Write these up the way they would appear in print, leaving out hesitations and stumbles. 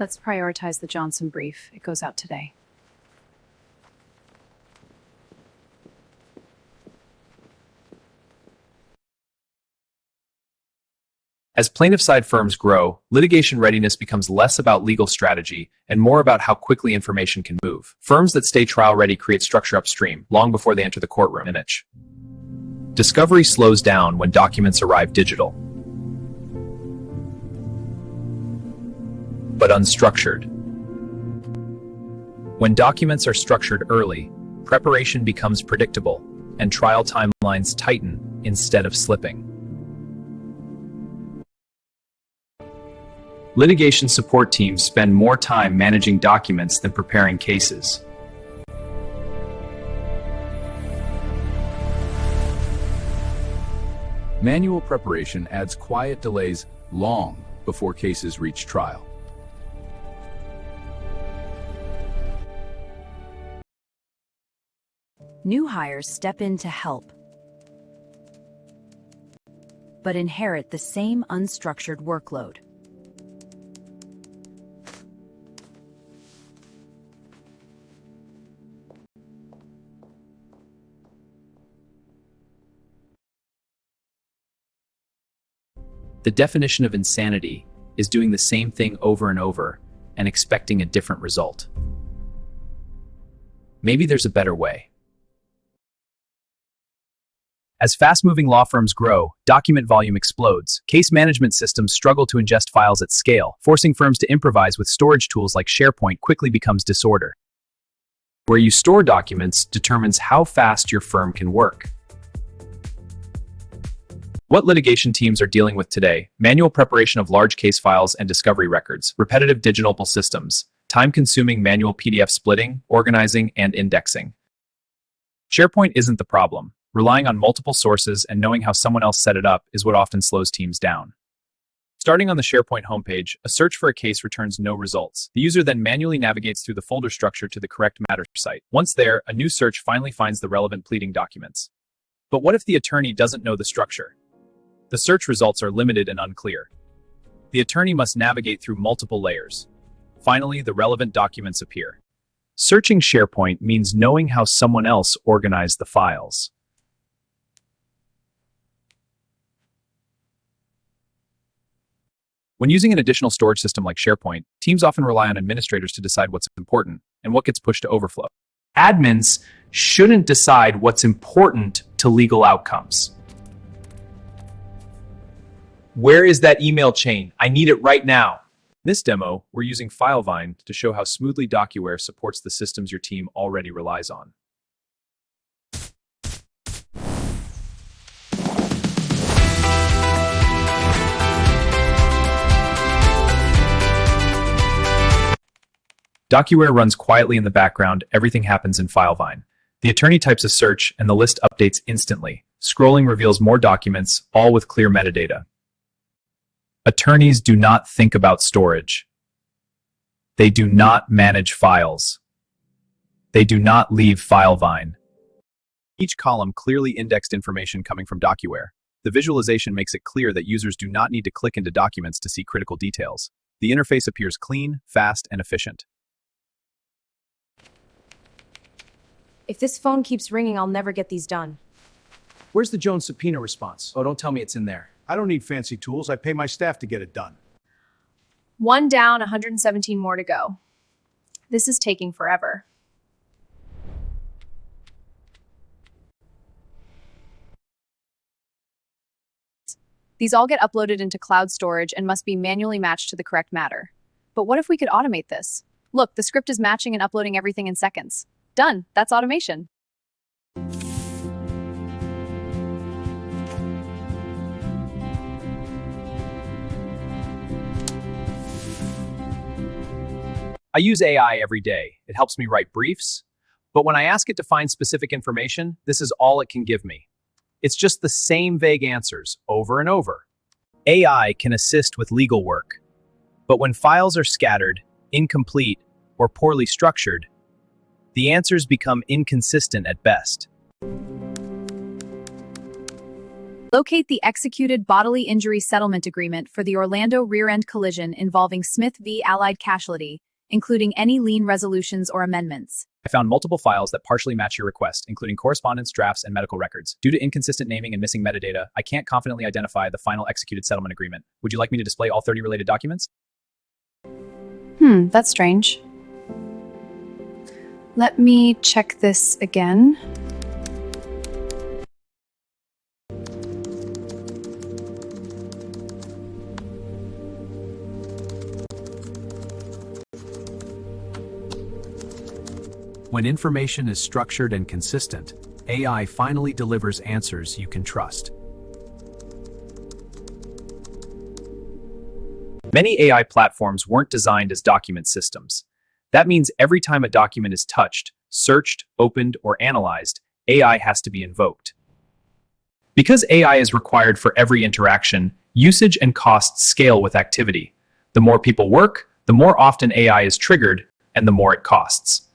Let's prioritize the Johnson brief. It goes out today. As plaintiff-side firms grow, litigation readiness becomes less about legal strategy and more about how quickly information can move. Firms that stay trial-ready create structure upstream, long before they enter the courtroom. Discovery slows down when documents arrive digital, but unstructured. When documents are structured early, preparation becomes predictable, and trial timelines tighten instead of slipping. Litigation support teams spend more time managing documents than preparing cases. Manual preparation adds quiet delays long before cases reach trial. New hires step in to help, but inherit the same unstructured workload. The definition of insanity is doing the same thing over and over and expecting a different result. Maybe there's a better way. As fast-moving law firms grow, document volume explodes. Case management systems struggle to ingest files at scale, forcing firms to improvise with storage tools like SharePoint quickly becomes disorder. Where you store documents determines how fast your firm can work. What litigation teams are dealing with today: manual preparation of large case files and discovery records, repetitive digital systems, time-consuming manual PDF splitting, organizing, and indexing. SharePoint isn't the problem. Relying on multiple sources and knowing how someone else set it up is what often slows teams down. Starting on the SharePoint homepage, a search for a case returns no results. The user then manually navigates through the folder structure to the correct matter site. Once there, a new search finally finds the relevant pleading documents. But what if the attorney doesn't know the structure? The search results are limited and unclear. The attorney must navigate through multiple layers. Finally, the relevant documents appear. Searching SharePoint means knowing how someone else organized the files. When using an additional storage system like SharePoint, teams often rely on administrators to decide what's important and what gets pushed to overflow. Admins shouldn't decide what's important to legal outcomes. Where is that email chain? I need it right now. In this demo, we're using FileVine to show how smoothly DocuWare supports the systems your team already relies on. DocuWare runs quietly in the background. Everything happens in FileVine. The attorney types a search and the list updates instantly. Scrolling reveals more documents, all with clear metadata. Attorneys do not think about storage. They do not manage files. They do not leave FileVine. Each column clearly indexed information coming from DocuWare. The visualization makes it clear that users do not need to click into documents to see critical details. The interface appears clean, fast, and efficient. If this phone keeps ringing, I'll never get these done. Where's the Jones subpoena response? Oh, don't tell me it's in there. I don't need fancy tools. I pay my staff to get it done. 1 down, 117 more to go. This is taking forever. These all get uploaded into cloud storage and must be manually matched to the correct matter. But what if we could automate this? Look, the script is matching and uploading everything in seconds. Done. That's automation. I use AI every day. It helps me write briefs. But when I ask it to find specific information, this is all it can give me. It's just the same vague answers over and over. AI can assist with legal work. But when files are scattered, incomplete, or poorly structured, the answers become inconsistent at best. Locate the executed bodily injury settlement agreement for the Orlando rear-end collision involving Smith v. Allied Casualty, including any lien resolutions or amendments. I found multiple files that partially match your request, including correspondence, drafts, and medical records. Due to inconsistent naming and missing metadata, I can't confidently identify the final executed settlement agreement. Would you like me to display all 30 related documents? That's strange. Let me check this again. When information is structured and consistent, AI finally delivers answers you can trust. Many AI platforms weren't designed as document systems. That means every time a document is touched, searched, opened, or analyzed, AI has to be invoked. Because AI is required for every interaction, usage and costs scale with activity. The more people work, the more often AI is triggered, and the more it costs.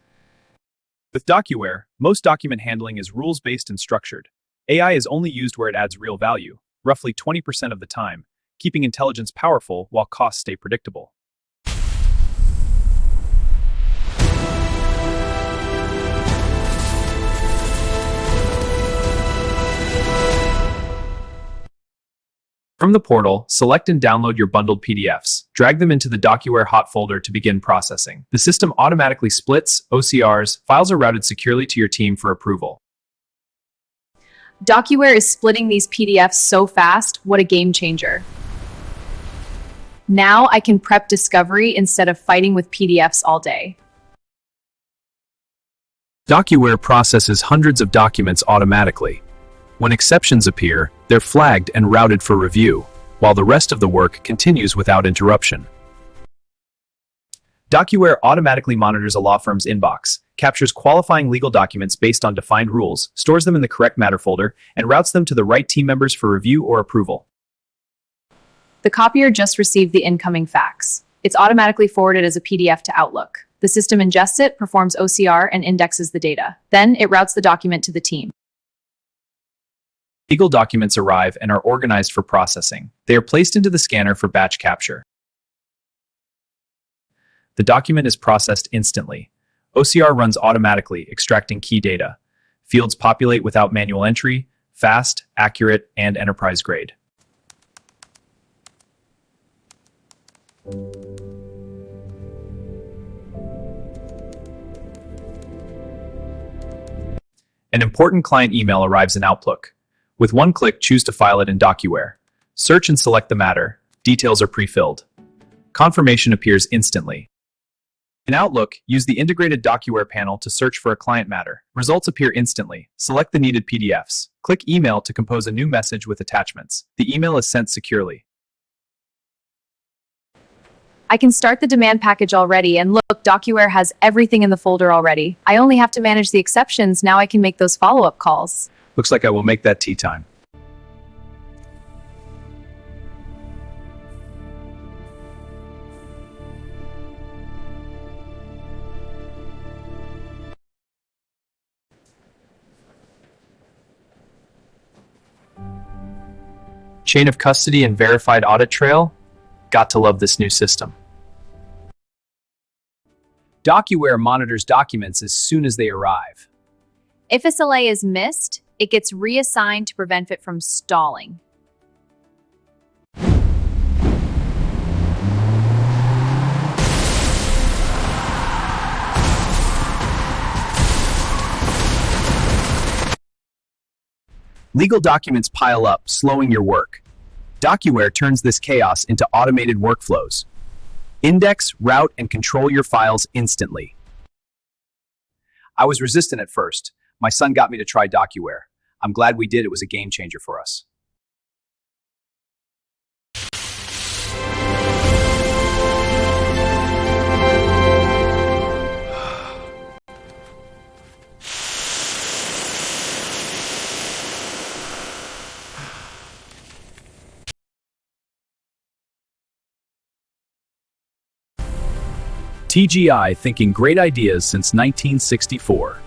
With DocuWare, most document handling is rules-based and structured. AI is only used where it adds real value, roughly 20% of the time, keeping intelligence powerful while costs stay predictable. From the portal, select and download your bundled PDFs. Drag them into the DocuWare hot folder to begin processing. The system automatically splits OCRs. Files are routed securely to your team for approval. DocuWare is splitting these PDFs so fast, what a game changer. Now I can prep discovery instead of fighting with PDFs all day. DocuWare processes hundreds of documents automatically. When exceptions appear, they're flagged and routed for review, while the rest of the work continues without interruption. DocuWare automatically monitors a law firm's inbox, captures qualifying legal documents based on defined rules, stores them in the correct matter folder, and routes them to the right team members for review or approval. The copier just received the incoming fax. It's automatically forwarded as a PDF to Outlook. The system ingests it, performs OCR, and indexes the data. Then it routes the document to the team. Legal documents arrive and are organized for processing. They are placed into the scanner for batch capture. The document is processed instantly. OCR runs automatically, extracting key data. Fields populate without manual entry, fast, accurate, and enterprise grade. An important client email arrives in Outlook. With one click, choose to file it in DocuWare. Search and select the matter. Details are pre-filled. Confirmation appears instantly. In Outlook, use the integrated DocuWare panel to search for a client matter. Results appear instantly. Select the needed PDFs. Click Email to compose a new message with attachments. The email is sent securely. I can start the demand package already, and look, DocuWare has everything in the folder already. I only have to manage the exceptions. Now I can make those follow-up calls. Looks like I will make that tea time. Chain of custody and verified audit trail? Got to love this new system. DocuWare monitors documents as soon as they arrive. If a SLA is missed, it gets reassigned to prevent it from stalling. Legal documents pile up, slowing your work. DocuWare turns this chaos into automated workflows. Index, route, and control your files instantly. I was resistant at first. My son got me to try DocuWare. I'm glad we did. It was a game changer for us. TGI, thinking great ideas since 1964.